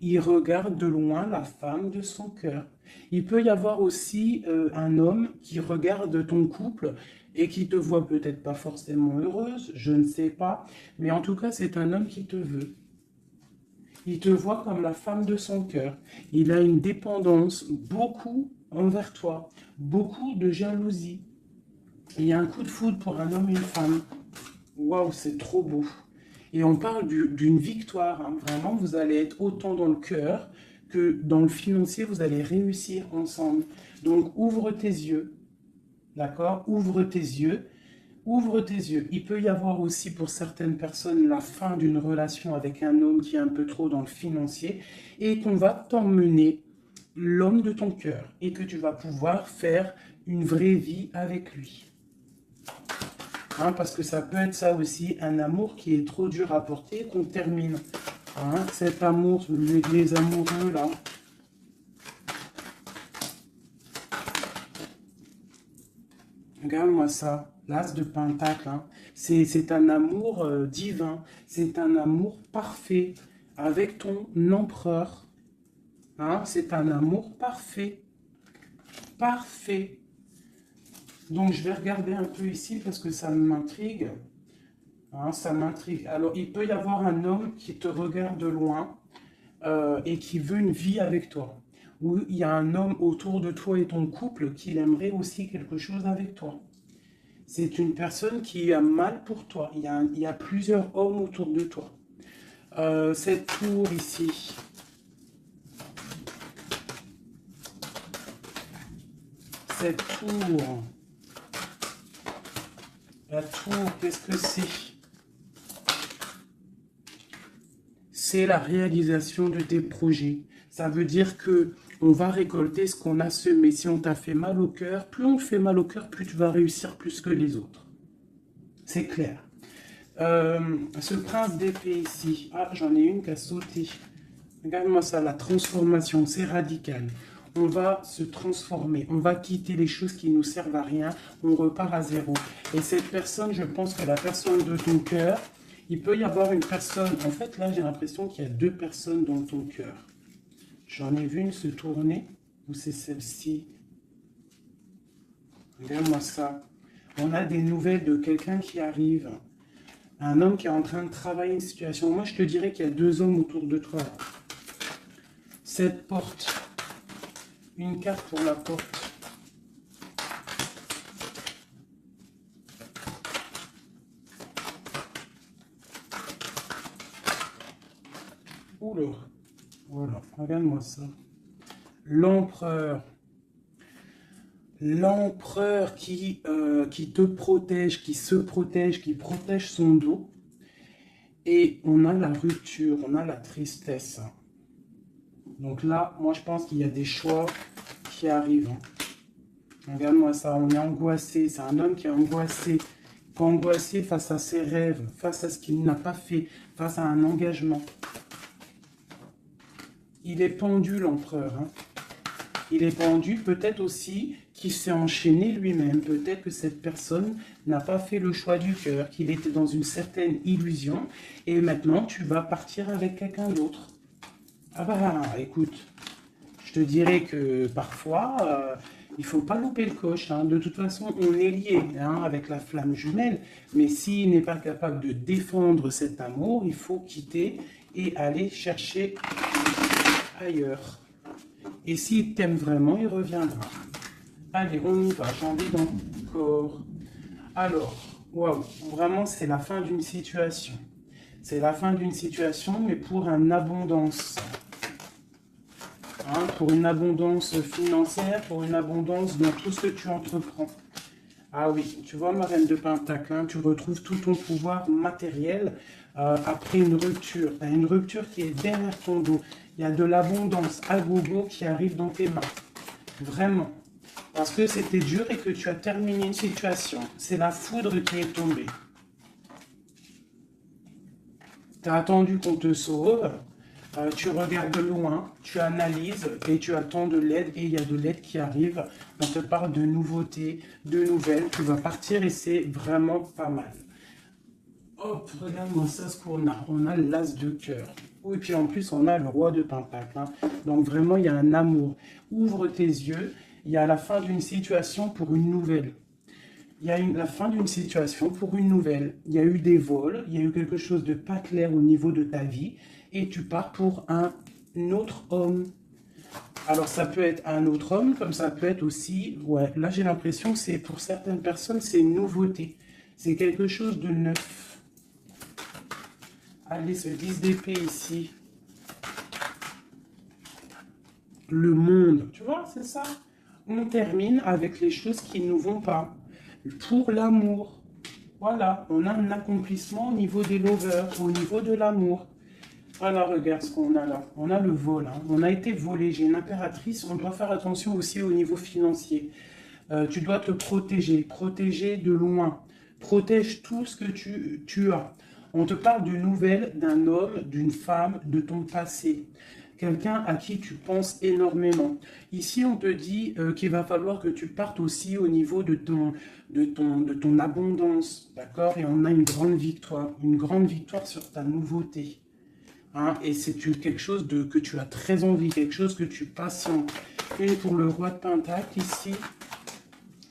Il regarde de loin la femme de son cœur. Il peut y avoir aussi un homme qui regarde ton couple et qui te voit peut-être pas forcément heureuse, je ne sais pas, mais en tout cas c'est un homme qui te veut. Il te voit comme la femme de son cœur. Il a une dépendance beaucoup envers toi, beaucoup de jalousie. Il y a un coup de foudre pour un homme et une femme. Waouh, c'est trop beau. Et on parle d'une victoire. Hein. Vraiment, vous allez être autant dans le cœur que dans le financier, vous allez réussir ensemble. Donc, ouvre tes yeux. D'accord? Ouvre tes yeux. Ouvre tes yeux. Il peut y avoir aussi pour certaines personnes la fin d'une relation avec un homme qui est un peu trop dans le financier et qu'on va t'emmener l'homme de ton cœur et que tu vas pouvoir faire une vraie vie avec lui. Hein, parce que ça peut être ça aussi, un amour qui est trop dur à porter, qu'on termine. Hein, cet amour, les amoureux là. Regarde-moi ça, l'as de pentacle. Hein. C'est un amour divin, c'est un amour parfait avec ton empereur. Hein, c'est un amour parfait. Parfait. Donc, je vais regarder un peu ici parce que ça m'intrigue. Hein, ça m'intrigue. Alors, il peut y avoir un homme qui te regarde de loin et qui veut une vie avec toi. Ou il y a un homme autour de toi et ton couple qui aimerait aussi quelque chose avec toi. C'est une personne qui a mal pour toi. Il y a plusieurs hommes autour de toi. Cette tour ici. Cette tour. La tour, qu'est-ce que c'est? C'est la réalisation de tes projets. Ça veut dire que on va récolter ce qu'on a semé. Si on t'a fait mal au cœur, plus on te fait mal au cœur, plus tu vas réussir plus que les autres. C'est clair. Ce prince d'épée ici. Ah, j'en ai une qui a sauté. Regarde-moi ça, la transformation, c'est radical. On va se transformer, on va quitter les choses qui nous servent à rien, on repart à zéro. Et cette personne, je pense que la personne de ton cœur, il peut y avoir une personne, en fait là j'ai l'impression qu'il y a deux personnes dans ton cœur. J'en ai vu une se tourner, ou c'est celle-ci. Regarde-moi ça. On a des nouvelles de quelqu'un qui arrive. Un homme qui est en train de travailler une situation. Moi je te dirais qu'il y a deux hommes autour de toi. Cette porte. Une carte pour la porte. Oula. Voilà, regarde-moi ça. L'empereur. L'empereur qui te protège, qui se protège, qui protège son dos. Et on a la rupture, on a la tristesse. Donc là, moi je pense qu'il y a des choix qui arrivent. Regarde-moi ça, on est angoissé. C'est un homme qui est angoissé. Angoissé face à ses rêves, face à ce qu'il n'a pas fait, face à un engagement. Il est pendu, l'empereur. Hein. Il est pendu, peut-être aussi qu'il s'est enchaîné lui-même. Peut-être que cette personne n'a pas fait le choix du cœur, qu'il était dans une certaine illusion. Et maintenant, tu vas partir avec quelqu'un d'autre. Ah bah, écoute, je te dirais que parfois, il ne faut pas louper le coche. Hein. De toute façon, on est lié hein, avec la flamme jumelle. Mais s'il n'est pas capable de défendre cet amour, il faut quitter et aller chercher ailleurs. Et s'il t'aime vraiment, il reviendra. Allez, on y va, j'ai envie d'encore. Alors, waouh, vraiment, c'est la fin d'une situation. C'est la fin d'une situation, mais pour une abondance. Hein, pour une abondance financière, pour une abondance dans tout ce que tu entreprends. Ah oui, tu vois, ma reine de Pentacle, hein, tu retrouves tout ton pouvoir matériel après une rupture. Tu as une rupture qui est derrière ton dos. Il y a de l'abondance à gogo qui arrive dans tes mains. Vraiment. Parce que c'était dur et que tu as terminé une situation. C'est la foudre qui est tombée. Tu as attendu qu'on te sauve. Tu regardes loin, tu analyses et tu attends de l'aide et il y a de l'aide qui arrive. On te parle de nouveautés, de nouvelles. Tu vas partir et c'est vraiment pas mal. Hop, regarde-moi ça, ce qu'on a. On a l'as de cœur. Oui, et puis en plus, on a le roi de Pentacle. Hein. Donc vraiment, il y a un amour. Ouvre tes yeux. Il y a la fin d'une situation pour une nouvelle. Il y a la fin d'une situation pour une nouvelle. Il y a eu des vols, il y a eu quelque chose de pas clair au niveau de ta vie et tu pars pour un autre homme. Alors ça peut être un autre homme, comme ça peut être aussi, ouais, là j'ai l'impression que c'est pour certaines personnes, c'est une nouveauté. C'est quelque chose de neuf. Allez, ce 10 d'épée ici. Le monde, tu vois, c'est ça. On termine avec les choses qui ne nous vont pas. Pour l'amour. Voilà, on a un accomplissement au niveau des lovers, au niveau de l'amour. Voilà, regarde ce qu'on a là. On a le vol, hein. On a été volé. J'ai une impératrice, on doit faire attention aussi au niveau financier. Tu dois te protéger, protéger de loin. Protège tout ce que tu as. On te parle de nouvelles d'un homme, d'une femme, de ton passé. Quelqu'un à qui tu penses énormément. Ici, on te dit qu'il va falloir que tu partes aussi au niveau de ton abondance, d'accord? Et on a une grande victoire sur ta nouveauté. Hein? Et c'est quelque chose que tu as très envie, quelque chose que tu patientes. Et pour le roi de Pentacle, ici,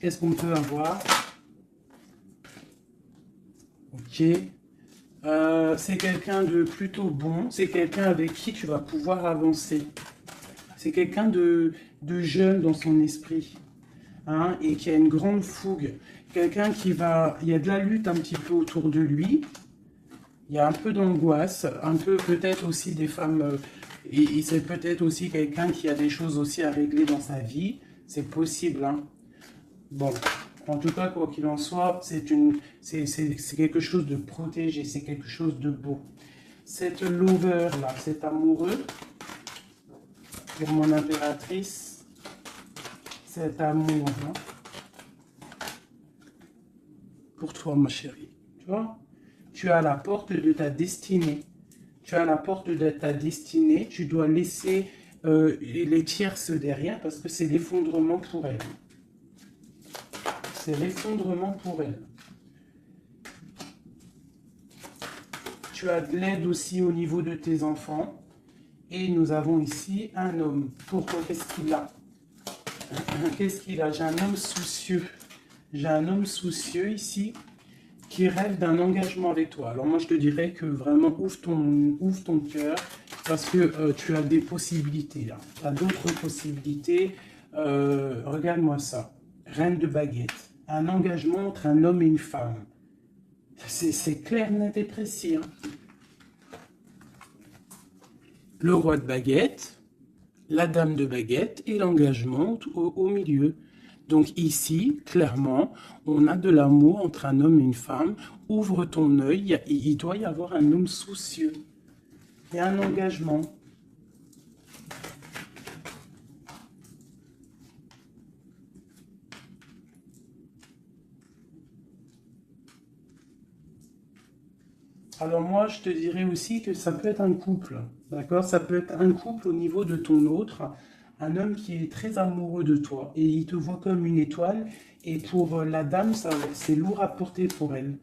qu'est-ce qu'on peut avoir? Ok. C'est quelqu'un de plutôt bon, c'est quelqu'un avec qui tu vas pouvoir avancer. C'est quelqu'un de jeune dans son esprit, hein, et qui a une grande fougue. Quelqu'un qui va... Il y a de la lutte un petit peu autour de lui, il y a un peu d'angoisse, un peu peut-être aussi des femmes... et c'est peut-être aussi quelqu'un qui a des choses aussi à régler dans sa vie, c'est possible, hein. Bon... En tout cas, quoi qu'il en soit, c'est quelque chose de protégé, c'est quelque chose de beau. Cette lover-là, cet amoureux, pour mon impératrice, cet amour, hein, pour toi, ma chérie. Tu vois, tu es à la porte de ta destinée. Tu es à la porte de ta destinée, tu dois laisser les tierces derrière parce que c'est l'effondrement pour elle. C'est l'effondrement pour elle. Tu as de l'aide aussi au niveau de tes enfants. Et nous avons ici un homme. Pourquoi? Qu'est-ce qu'il a? Qu'est-ce qu'il a? J'ai un homme soucieux. J'ai un homme soucieux ici qui rêve d'un engagement avec toi. Alors moi, je te dirais que vraiment, ouvre ton cœur parce que tu as des possibilités là. Tu as d'autres possibilités. Regarde-moi ça. Reine de baguette. Un engagement entre un homme et une femme. C'est clair, net et précis. Hein. Le roi de baguette, la dame de baguette et l'engagement au milieu. Donc ici, clairement, on a de l'amour entre un homme et une femme. Ouvre ton œil, il doit y avoir un homme soucieux. Il y a un engagement. Alors moi, je te dirais aussi que ça peut être un couple, d'accord? Ça peut être un couple au niveau de ton autre, un homme qui est très amoureux de toi et il te voit comme une étoile. Et pour la dame, c'est lourd à porter pour elle.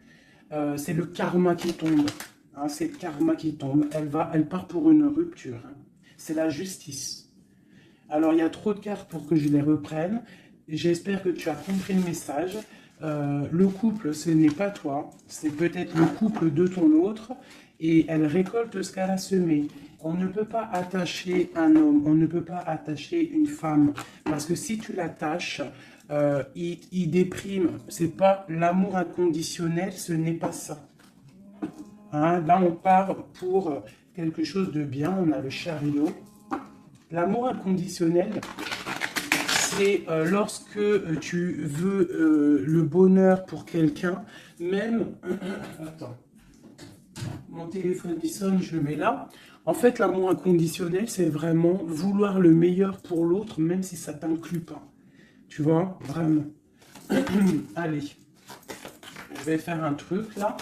C'est le karma qui tombe, hein, c'est le karma qui tombe. Elle part pour une rupture. Hein. C'est la justice. Alors il y a trop de cartes pour que je les reprenne. J'espère que tu as compris le message. Le couple, ce n'est pas toi, c'est peut-être le couple de ton autre, et elle récolte ce qu'elle a semé. On ne peut pas attacher un homme, on ne peut pas attacher une femme, parce que si tu l'attaches, il déprime. C'est pas l'amour inconditionnel, ce n'est pas ça. Hein, là, on part pour quelque chose de bien, on a le chariot. L'amour inconditionnel, c'est lorsque tu veux le bonheur pour quelqu'un, même... Attends, mon téléphone il sonne, je le mets là. En fait, l'amour inconditionnel, c'est vraiment vouloir le meilleur pour l'autre, même si ça t'inclut pas. Tu vois, vraiment. Allez, je vais faire un truc là,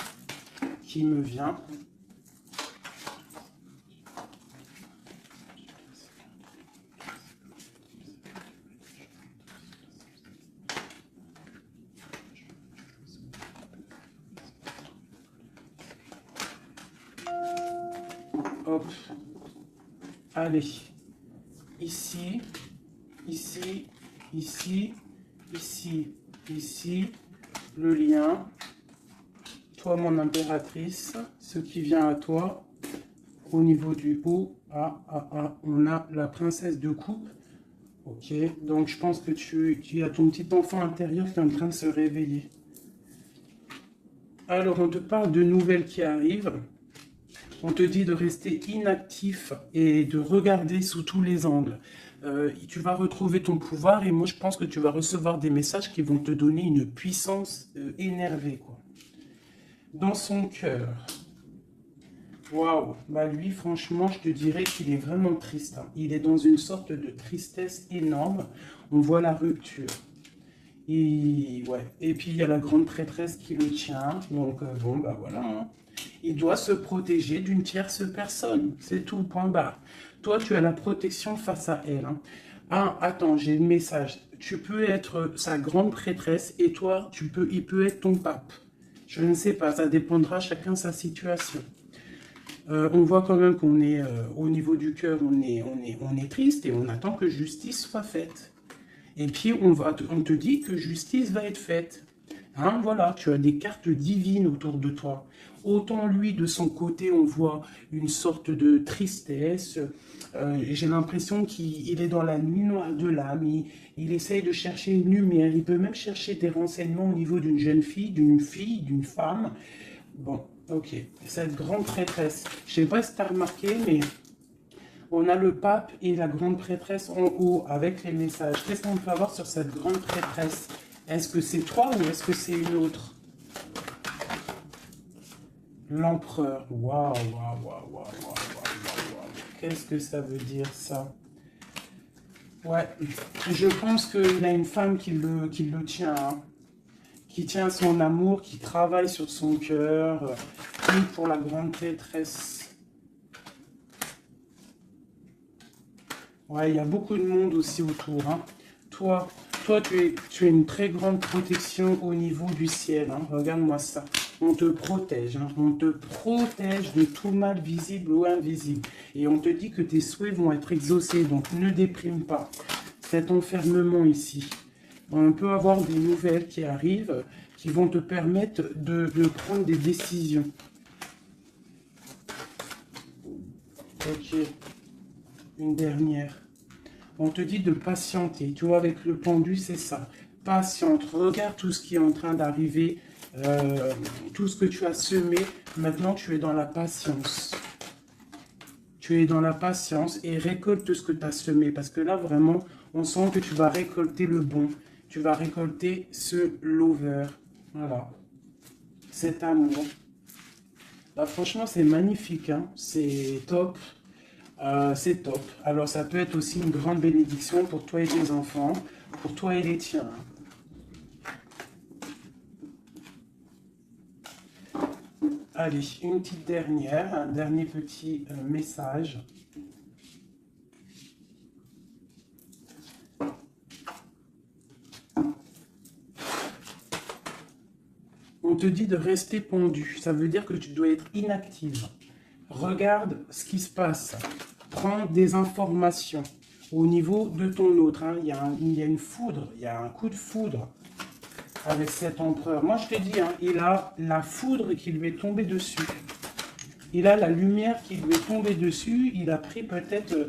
qui me vient. Hop. Allez. Ici, ici, ici, ici, ici. Le lien. Toi, mon impératrice. Ce qui vient à toi. Au niveau du haut. On a la princesse de coupe. Ok. Donc, je pense que tu as ton petit enfant intérieur qui est en train de se réveiller. Alors, on te parle de nouvelles qui arrivent. On te dit de rester inactif et de regarder sous tous les angles. Tu vas retrouver ton pouvoir et moi je pense que tu vas recevoir des messages qui vont te donner une puissance énervée, quoi. Dans son cœur. Waouh. Bah lui, franchement, je te dirais qu'il est vraiment triste. Hein. Il est dans une sorte de tristesse énorme. On voit la rupture. Et, ouais. Et puis il y a la grande prêtresse qui le tient. Donc bon, bah voilà. Hein. Il doit se protéger d'une tierce personne. C'est tout, point barre. Toi, tu as la protection face à elle. Hein. Ah, attends, j'ai le message. Tu peux être sa grande prêtresse et toi, il peut être ton pape. Je ne sais pas, ça dépendra chacun sa situation. On voit quand même qu'on est au niveau du cœur, on est triste et on attend que justice soit faite. Et puis on te dit que justice va être faite. Hein, voilà, tu as des cartes divines autour de toi. Autant lui, de son côté, on voit une sorte de tristesse. J'ai l'impression qu'il est dans la nuit noire de l'âme. Il essaye de chercher une lumière. Il peut même chercher des renseignements au niveau d'une jeune fille, d'une femme. Bon, ok. Cette grande prêtresse. Je ne sais pas si tu as remarqué, mais on a le pape et la grande prêtresse en haut avec les messages. Qu'est-ce qu'on peut avoir sur cette grande prêtresse? Est-ce que c'est toi ou est-ce que c'est une autre? L'empereur. Waouh, waouh, waouh, waouh, waouh. Qu'est-ce que ça veut dire, ça? Ouais, je pense qu'il a une femme qui le tient, hein. Qui tient son amour, qui travaille sur son cœur, et pour la grande prêtresse. Ouais, il y a beaucoup de monde aussi autour, hein. Toi, tu es une très grande protection au niveau du ciel. Hein. Regarde-moi ça. On te protège. Hein. On te protège de tout mal visible ou invisible. Et on te dit que tes souhaits vont être exaucés. Donc ne déprime pas. Cet enfermement ici. On peut avoir des nouvelles qui arrivent qui vont te permettre de prendre des décisions. Ok. Une dernière. On te dit de patienter. Tu vois, avec le pendu, c'est ça. Patiente. Regarde tout ce qui est en train d'arriver. Tout ce que tu as semé. Maintenant, tu es dans la patience. Tu es dans la patience et récolte ce que tu as semé. Parce que là, vraiment, on sent que tu vas récolter le bon. Tu vas récolter ce lover. Voilà. Cet amour. Bah, franchement, c'est magnifique. Hein. C'est top. C'est top. Alors, ça peut être aussi une grande bénédiction pour toi et tes enfants, pour toi et les tiens. Allez, une petite dernière, un dernier petit message. On te dit de rester pendu. Ça veut dire que tu dois être inactive. Regarde ce qui se passe. Prends des informations au niveau de ton autre. Hein. Il y a une foudre, il y a un coup de foudre. avec cet empereur. Moi, je te dis, hein, il a la foudre qui lui est tombée dessus. Il a la lumière qui lui est tombée dessus. Il a pris peut-être,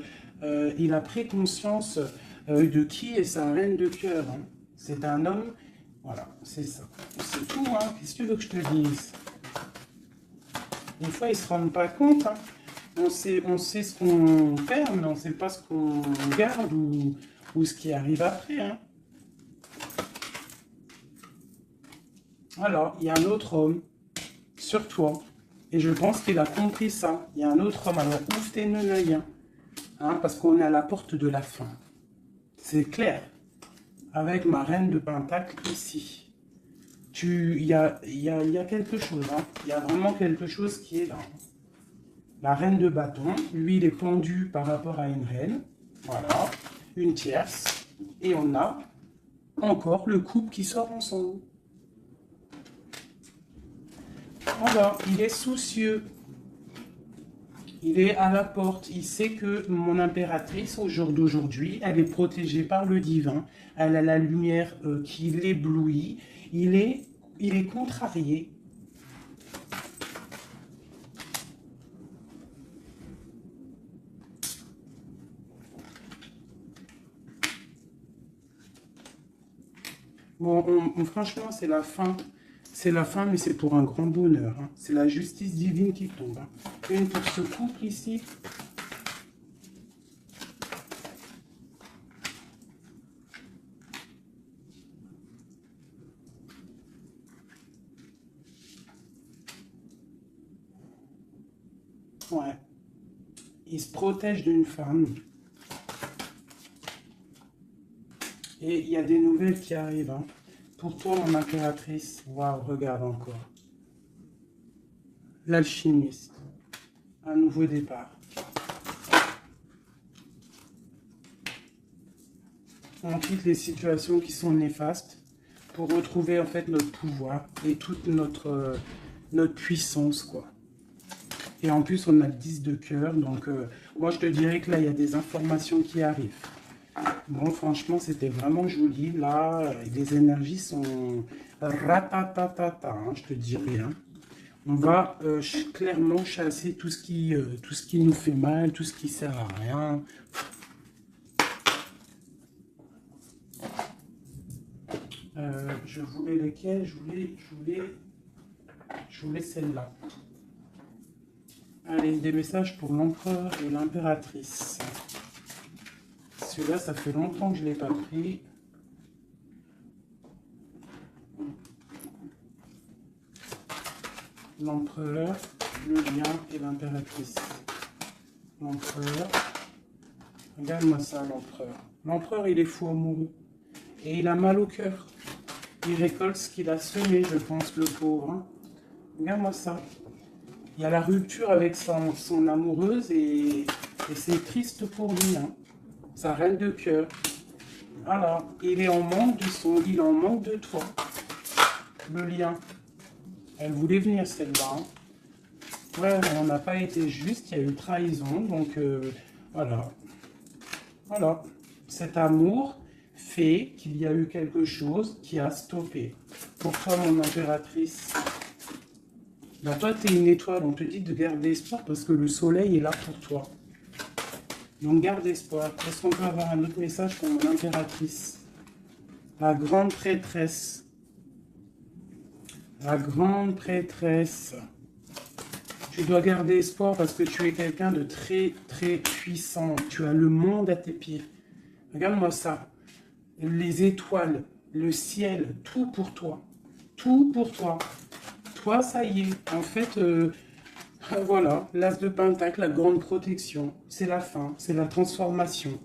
il a pris conscience de qui est sa reine de cœur. Hein. C'est un homme, voilà, c'est ça. C'est tout, hein. Qu'est-ce que tu veux que je te dise? Des fois, ils ne se rendent pas compte. Hein. On sait ce qu'on perd, mais on ne sait pas ce qu'on garde ou ce qui arrive après. Hein. Alors, il y a un autre homme sur toi. Et je pense qu'il a compris ça. Il y a un autre homme. Alors, ouvre tes œil. Hein, parce qu'on est à la porte de la fin. C'est clair. Avec ma reine de Pentacle ici. Il y a quelque chose. Hein. Il y a vraiment quelque chose qui est là. La reine de bâton. Lui, il est pendu par rapport à une reine. Voilà. Une tierce. Et on a encore le couple qui sort ensemble. Voilà, il est soucieux. Il est à la porte. Il sait que mon impératrice, au jour d'aujourd'hui, elle est protégée par le divin. Elle a la lumière qui l'éblouit. Il est contrarié. Bon, franchement, c'est la fin. C'est la fin, mais c'est pour un grand bonheur. Hein. C'est la justice divine qui tombe. Hein. Une pour ce couple ici. Ouais. Il se protège d'une femme. Et il y a des nouvelles qui arrivent. Hein. Pour toi, mon impératrice, waouh, regarde encore. L'alchimiste. Un nouveau départ. On quitte les situations qui sont néfastes pour retrouver en fait notre pouvoir et toute notre puissance, quoi. Et en plus, on a le 10 de cœur. Donc, moi, je te dirais que là, il y a des informations qui arrivent. Bon, franchement, c'était vraiment joli. Là, les énergies sont ratatatata, hein, je te dis rien. On va clairement chasser tout ce qui nous fait mal, tout ce qui sert à rien. Je voulais lesquelles? Je voulais celle-là. Allez, des messages pour l'empereur et l'impératrice. Celui-là, ça fait longtemps que je ne l'ai pas pris. L'empereur, le lien et l'impératrice. L'empereur. Regarde-moi ça, l'empereur. L'empereur, il est fou amoureux. Et il a mal au cœur. Il récolte ce qu'il a semé, je pense, le pauvre. Hein. Regarde-moi ça. Il y a la rupture avec son amoureuse et c'est triste pour lui. Hein. Sa reine de cœur. Voilà. Il est en manque il est en manque de toi. Le lien. Elle voulait venir celle-là. Hein. Ouais, on n'a pas été juste, il y a eu trahison. Donc voilà. Voilà. Cet amour fait qu'il y a eu quelque chose qui a stoppé. Pour toi, mon impératrice. Là, toi, tu es une étoile. On te dit de garder espoir parce que le soleil est là pour toi. Donc, garde espoir. Est-ce qu'on peut avoir un autre message pour mon impératrice? La grande prêtresse. La grande prêtresse. Tu dois garder espoir parce que tu es quelqu'un de très, très puissant. Tu as le monde à tes pieds. Regarde-moi ça. Les étoiles, le ciel, tout pour toi. Tout pour toi. Toi, ça y est. En fait, voilà. L'as de Pentacle, la grande protection. C'est la fin. C'est la transformation.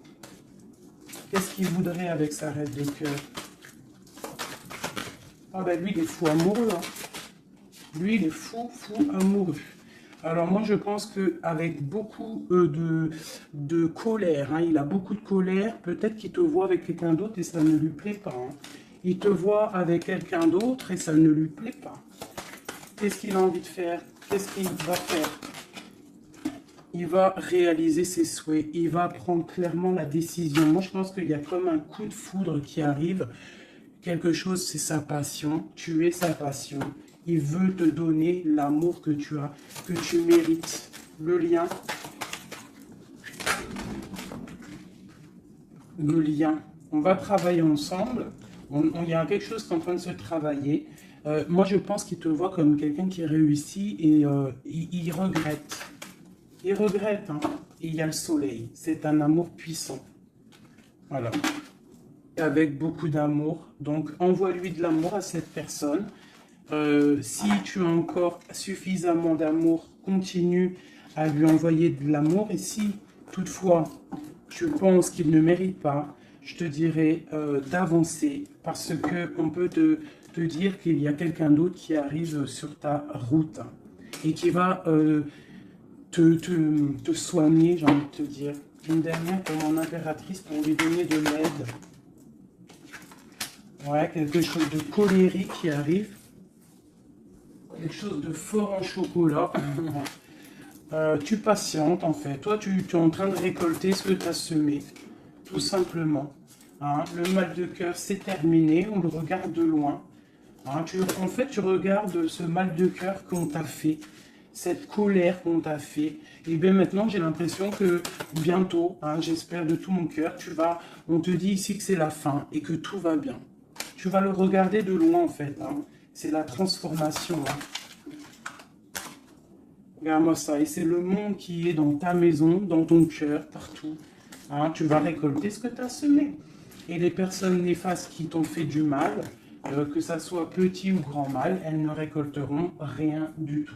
Qu'est-ce qu'il voudrait avec sa reine de cœur? Ah ben lui, il est fou amoureux. Hein. Lui, il est fou, fou amoureux. Alors moi, je pense qu'avec beaucoup de colère, hein, il a beaucoup de colère, peut-être qu'il te voit avec quelqu'un d'autre et ça ne lui plaît pas. Hein. Il te voit avec quelqu'un d'autre et ça ne lui plaît pas. Qu'est-ce qu'il a envie de faire? Qu'est-ce qu'il va faire? Il va réaliser ses souhaits. Il va prendre clairement la décision. Moi, je pense qu'il y a comme un coup de foudre qui arrive. quelque chose, c'est sa passion. Tu es sa passion. Il veut te donner l'amour que tu as, que tu mérites. Le lien. Le lien. On va travailler ensemble. Il y a quelque chose qui est en train de se travailler. Moi, je pense qu'il te voit comme quelqu'un qui réussit et il regrette. Il regrette, hein. Il y a le soleil. C'est un amour puissant. Voilà. Avec beaucoup d'amour. Donc, envoie-lui de l'amour à cette personne. Si tu as encore suffisamment d'amour, continue à lui envoyer de l'amour. Et si, toutefois, tu penses qu'il ne mérite pas, je te dirais d'avancer. Parce qu'on peut te dire qu'il y a quelqu'un d'autre qui arrive sur ta route et qui va te soigner, j'ai envie de te dire. Une dernière comme en impératrice pour lui donner de l'aide. Ouais, quelque chose de colérique qui arrive. Quelque chose de fort en chocolat. Tu patientes en fait. Toi, tu es en train de récolter ce que tu as semé. Tout simplement. Hein, le mal de cœur, c'est terminé. On le regarde de loin. Hein, en fait, tu regardes ce mal de cœur qu'on t'a fait. Cette colère qu'on t'a fait. Et bien maintenant, j'ai l'impression que bientôt, hein, j'espère de tout mon cœur, on te dit ici que c'est la fin et que tout va bien. Tu vas le regarder de loin en fait. Hein. C'est la transformation. Hein. Regarde-moi ça. Et c'est le monde qui est dans ta maison, dans ton cœur, partout. Hein, tu vas récolter ce que tu as semé. Et les personnes néfastes qui t'ont fait du mal, que ça soit petit ou grand mal, elles ne récolteront rien du tout.